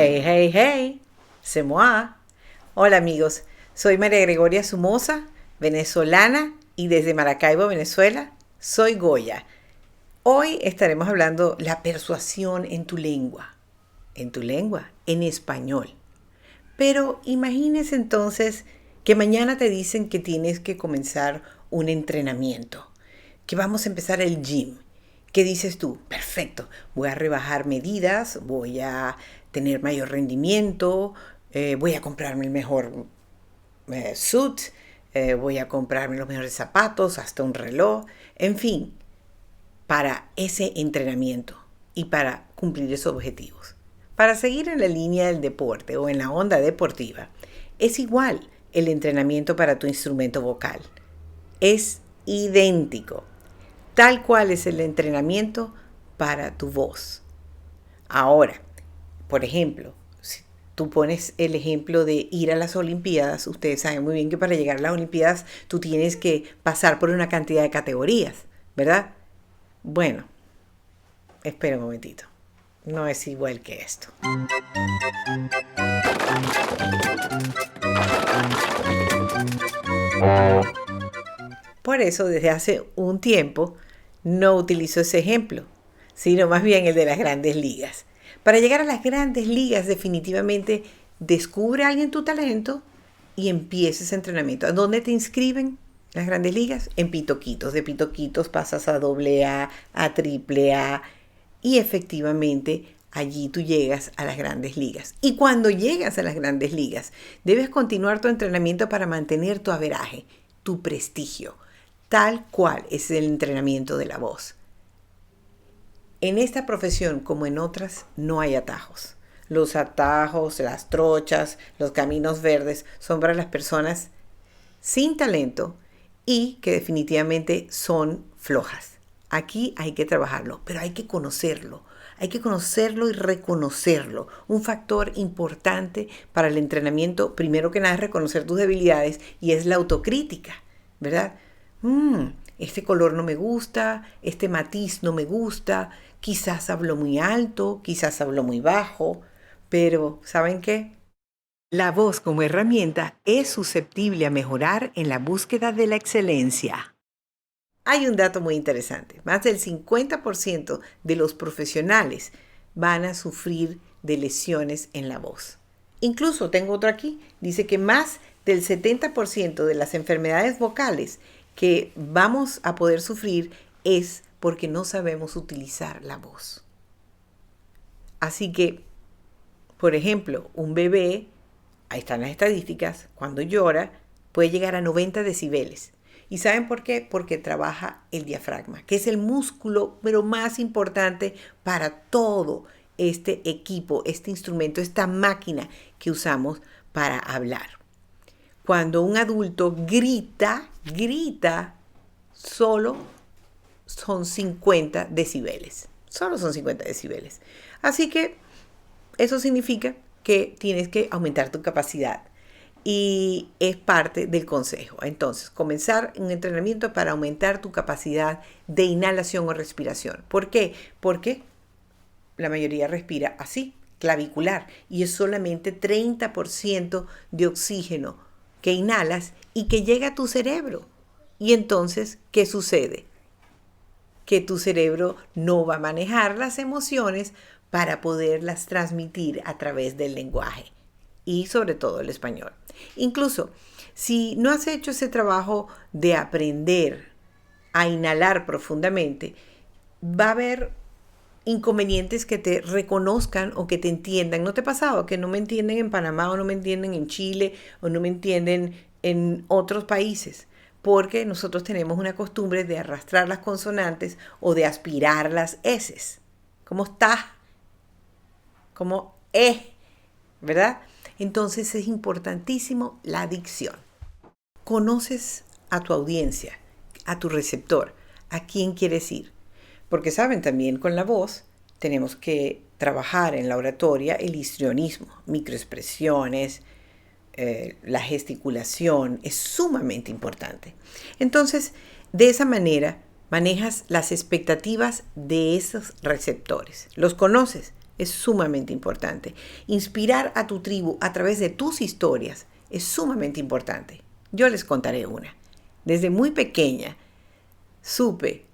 Hey, hey, hey, c'est moi. Hola amigos, soy María Gregoria Somoza, venezolana y desde Maracaibo, Venezuela, soy Goya. Hoy estaremos hablando la persuasión en tu lengua, en español. Pero imagínese entonces que mañana te dicen que tienes que comenzar un entrenamiento, que vamos a empezar el gym. ¿Qué dices tú? Perfecto, voy a rebajar medidas, voy a tener mayor rendimiento, voy a comprarme el mejor suit, voy a comprarme los mejores zapatos, hasta un reloj, en fin, para ese entrenamiento y para cumplir esos objetivos. Para seguir en la línea del deporte o en la onda deportiva, es igual el entrenamiento para tu instrumento vocal. Es idéntico, tal cual es el entrenamiento para tu voz. Ahora, por ejemplo, si tú pones el ejemplo de ir a las Olimpiadas, ustedes saben muy bien que para llegar a las Olimpiadas tú tienes que pasar por una cantidad de categorías, ¿verdad? Bueno, espera un momentito. No es igual que esto. Por eso, desde hace un tiempo, no utilizo ese ejemplo, sino más bien el de las grandes ligas. Para llegar a las grandes ligas, definitivamente descubre a alguien tu talento y empieza ese entrenamiento. ¿A dónde te inscriben las grandes ligas? En Pitoquitos. De Pitoquitos pasas a AA, a AAA y efectivamente allí tú llegas a las grandes ligas. Y cuando llegas a las grandes ligas, debes continuar tu entrenamiento para mantener tu averaje, tu prestigio. Tal cual es el entrenamiento de la voz. En esta profesión, como en otras, no hay atajos. Los atajos, las trochas, los caminos verdes son para las personas sin talento y que definitivamente son flojas. Aquí hay que trabajarlo, pero hay que conocerlo. Hay que conocerlo y reconocerlo. Un factor importante para el entrenamiento, primero que nada, es reconocer tus debilidades y es la autocrítica, ¿verdad? Este color no me gusta, este matiz no me gusta, quizás hablo muy alto, quizás hablo muy bajo, pero ¿saben qué? La voz como herramienta es susceptible a mejorar en la búsqueda de la excelencia. Hay un dato muy interesante, más del 50% de los profesionales van a sufrir de lesiones en la voz. Incluso tengo otro aquí, dice que más del 70% de las enfermedades vocales que vamos a poder sufrir es porque no sabemos utilizar la voz. Así que, por ejemplo, un bebé, ahí están las estadísticas, cuando llora puede llegar a 90 decibeles. ¿Y saben por qué? Porque trabaja el diafragma, que es el músculo pero más importante para todo este equipo, este instrumento, esta máquina que usamos para hablar. Cuando un adulto grita, solo son 50 decibeles. Solo son 50 decibeles. Así que eso significa que tienes que aumentar tu capacidad. Y es parte del consejo. Entonces, comenzar un entrenamiento para aumentar tu capacidad de inhalación o respiración. ¿Por qué? Porque la mayoría respira así, clavicular, y es solamente 30% de oxígeno que inhalas y que llega a tu cerebro. Y entonces, ¿qué sucede? Que tu cerebro no va a manejar las emociones para poderlas transmitir a través del lenguaje y sobre todo el español. Incluso, si no has hecho ese trabajo de aprender a inhalar profundamente, va a haber inconvenientes que te reconozcan o que te entiendan. ¿No te ha pasado que no me entienden en Panamá o no me entienden en Chile o no me entienden en otros países? Porque nosotros tenemos una costumbre de arrastrar las consonantes o de aspirar las eses. Como está, como ¿verdad? Entonces es importantísimo la dicción. Conoces a tu audiencia, a tu receptor, a quién quieres ir. Porque saben, también con la voz tenemos que trabajar en la oratoria el histrionismo, microexpresiones, la gesticulación es sumamente importante. Entonces, de esa manera manejas las expectativas de esos receptores. Los conoces, es sumamente importante. Inspirar a tu tribu a través de tus historias es sumamente importante. Yo les contaré una. Desde muy pequeña supe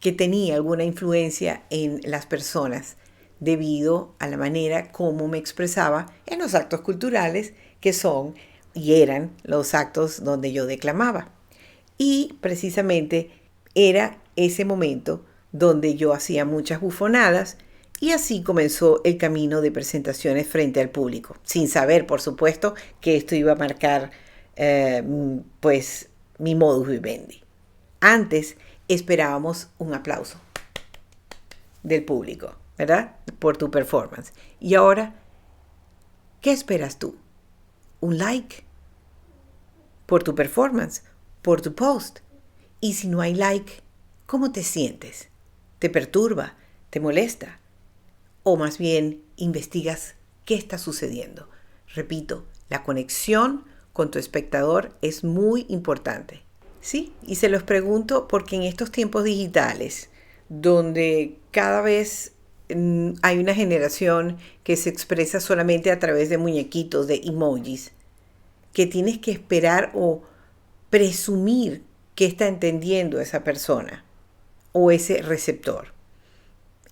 que tenía alguna influencia en las personas debido a la manera como me expresaba en los actos culturales que son y eran los actos donde yo declamaba. Y precisamente era ese momento donde yo hacía muchas bufonadas y así comenzó el camino de presentaciones frente al público, sin saber, por supuesto, que esto iba a marcar pues mi modus vivendi. Antes esperábamos un aplauso del público, ¿verdad? Por tu performance. Y ahora, ¿qué esperas tú? ¿Un like? Por tu performance, por tu post. Y si no hay like, ¿cómo te sientes? ¿Te perturba? ¿Te molesta? O más bien, investigas qué está sucediendo. Repito, la conexión con tu espectador es muy importante. Sí, y se los pregunto porque en estos tiempos digitales, donde cada vez hay una generación que se expresa solamente a través de muñequitos, de emojis, que tienes que esperar o presumir que está entendiendo esa persona o ese receptor.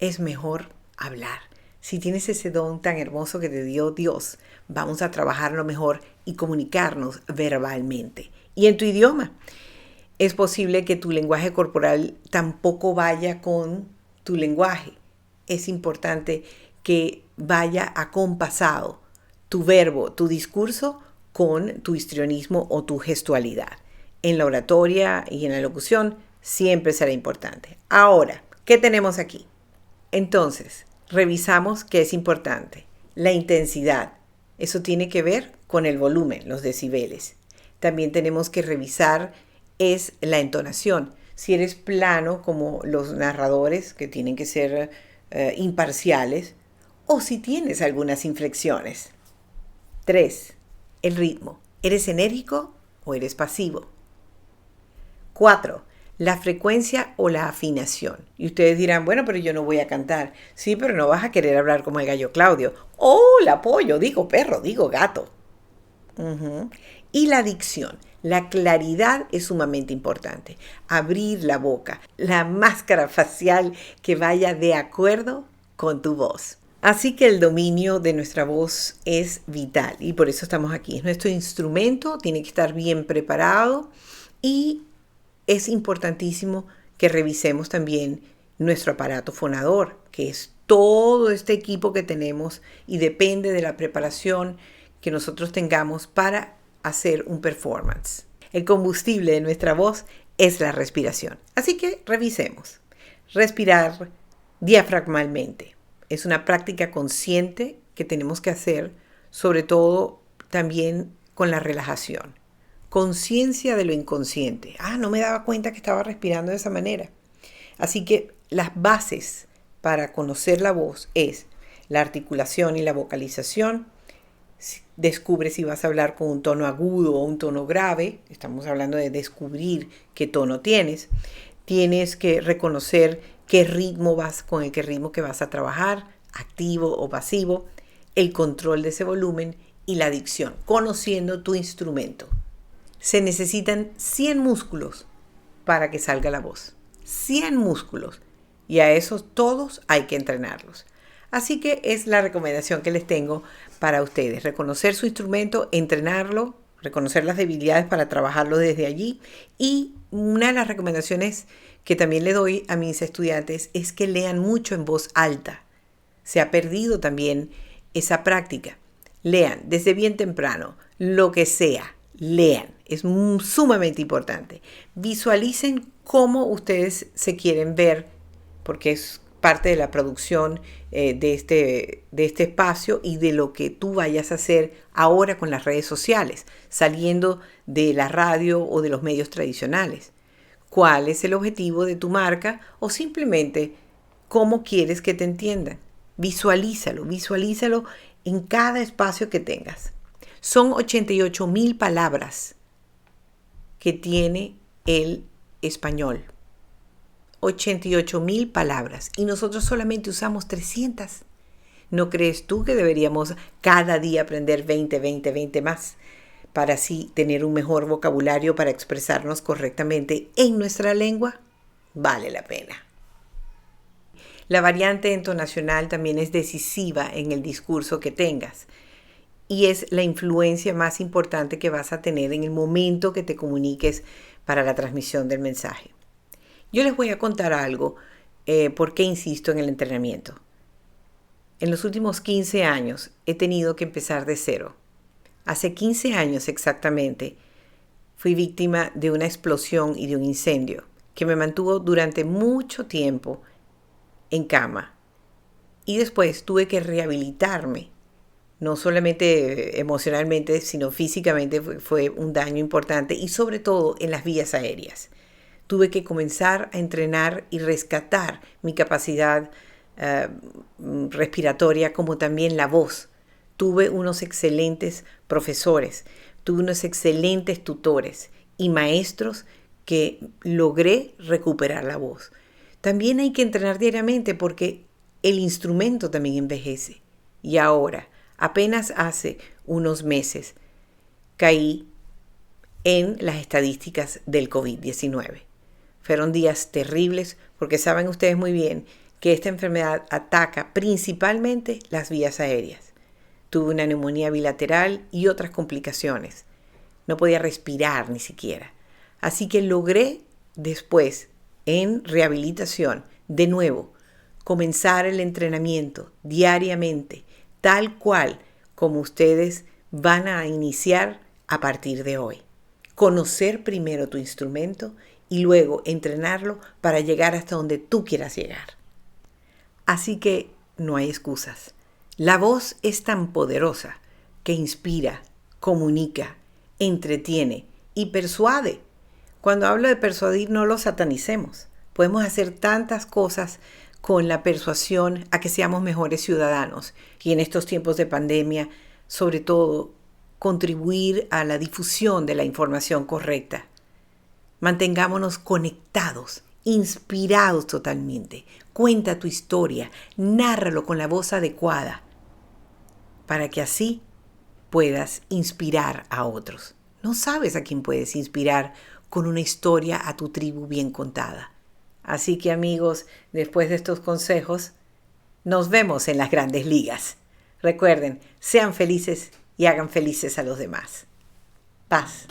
Es mejor hablar. Si tienes ese don tan hermoso que te dio Dios, vamos a trabajarlo mejor y comunicarnos verbalmente y en tu idioma. Es posible que tu lenguaje corporal tampoco vaya con tu lenguaje. Es importante que vaya acompasado tu verbo, tu discurso con tu histrionismo o tu gestualidad. En la oratoria y en la locución siempre será importante. Ahora, ¿qué tenemos aquí? Entonces, revisamos qué es importante. La intensidad. Eso tiene que ver con el volumen, los decibeles. También tenemos que revisar es la entonación. Si eres plano como los narradores, que tienen que ser imparciales, o si tienes algunas inflexiones. 3. El ritmo. ¿Eres enérgico o eres pasivo? 4. La frecuencia o la afinación. Y ustedes dirán, bueno, pero yo no voy a cantar. Sí, pero no vas a querer hablar como el gallo Claudio. Hola, pollo, digo perro, digo gato. Y la dicción. La claridad es sumamente importante. Abrir la boca, la máscara facial que vaya de acuerdo con tu voz. Así que el dominio de nuestra voz es vital y por eso estamos aquí. Es nuestro instrumento, tiene que estar bien preparado y es importantísimo que revisemos también nuestro aparato fonador, que es todo este equipo que tenemos y depende de la preparación que nosotros tengamos para hacer un performance. El combustible de nuestra voz es la respiración. Así que revisemos. Respirar diafragmalmente. Es una práctica consciente que tenemos que hacer, sobre todo también con la relajación. Conciencia de lo inconsciente. No me daba cuenta que estaba respirando de esa manera. Así que las bases para conocer la voz es la articulación y la vocalización. Descubre si vas a hablar con un tono agudo o un tono grave. Estamos hablando de descubrir qué tono tienes. Tienes que reconocer qué ritmo con el ritmo que vas a trabajar, activo o pasivo, el control de ese volumen y la dicción, conociendo tu instrumento. Se necesitan 100 músculos para que salga la voz. 100 músculos. Y a esos todos hay que entrenarlos. Así que es la recomendación que les tengo para ustedes. Reconocer su instrumento, entrenarlo, reconocer las debilidades para trabajarlo desde allí. Y una de las recomendaciones que también le doy a mis estudiantes es que lean mucho en voz alta. Se ha perdido también esa práctica. Lean desde bien temprano, lo que sea, lean. Es sumamente importante. Visualicen cómo ustedes se quieren ver, porque es parte de la producción de este espacio y de lo que tú vayas a hacer ahora con las redes sociales, saliendo de la radio o de los medios tradicionales. ¿Cuál es el objetivo de tu marca? O simplemente, ¿cómo quieres que te entiendan? Visualízalo en cada espacio que tengas. Son 88,000 palabras que tiene el español. 88,000 palabras y nosotros solamente usamos 300. ¿No crees tú que deberíamos cada día aprender 20, 20, 20 más para así tener un mejor vocabulario para expresarnos correctamente en nuestra lengua? Vale la pena. La variante entonacional también es decisiva en el discurso que tengas y es la influencia más importante que vas a tener en el momento que te comuniques para la transmisión del mensaje. Yo les voy a contar algo, por qué insisto en el entrenamiento. En los últimos 15 años he tenido que empezar de cero. Hace 15 años exactamente fui víctima de una explosión y de un incendio que me mantuvo durante mucho tiempo en cama. Y después tuve que rehabilitarme, no solamente emocionalmente, sino físicamente. Fue un daño importante y sobre todo en las vías aéreas. Tuve que comenzar a entrenar y rescatar mi capacidad respiratoria, como también la voz. Tuve unos excelentes profesores, tuve unos excelentes tutores y maestros que logré recuperar la voz. También hay que entrenar diariamente porque el instrumento también envejece. Y ahora, apenas hace unos meses, caí en las estadísticas del COVID-19. Fueron días terribles porque saben ustedes muy bien que esta enfermedad ataca principalmente las vías aéreas. Tuve una neumonía bilateral y otras complicaciones. No podía respirar ni siquiera. Así que logré después, en rehabilitación, de nuevo, comenzar el entrenamiento diariamente, tal cual como ustedes van a iniciar a partir de hoy. Conocer primero tu instrumento y luego entrenarlo para llegar hasta donde tú quieras llegar. Así que no hay excusas. La voz es tan poderosa que inspira, comunica, entretiene y persuade. Cuando hablo de persuadir, no lo satanicemos. Podemos hacer tantas cosas con la persuasión a que seamos mejores ciudadanos y en estos tiempos de pandemia, sobre todo, contribuir a la difusión de la información correcta. Mantengámonos conectados, inspirados totalmente. Cuenta tu historia, nárralo con la voz adecuada para que así puedas inspirar a otros. No sabes a quién puedes inspirar con una historia a tu tribu bien contada. Así que amigos, después de estos consejos, nos vemos en las grandes ligas. Recuerden, sean felices y hagan felices a los demás. Paz.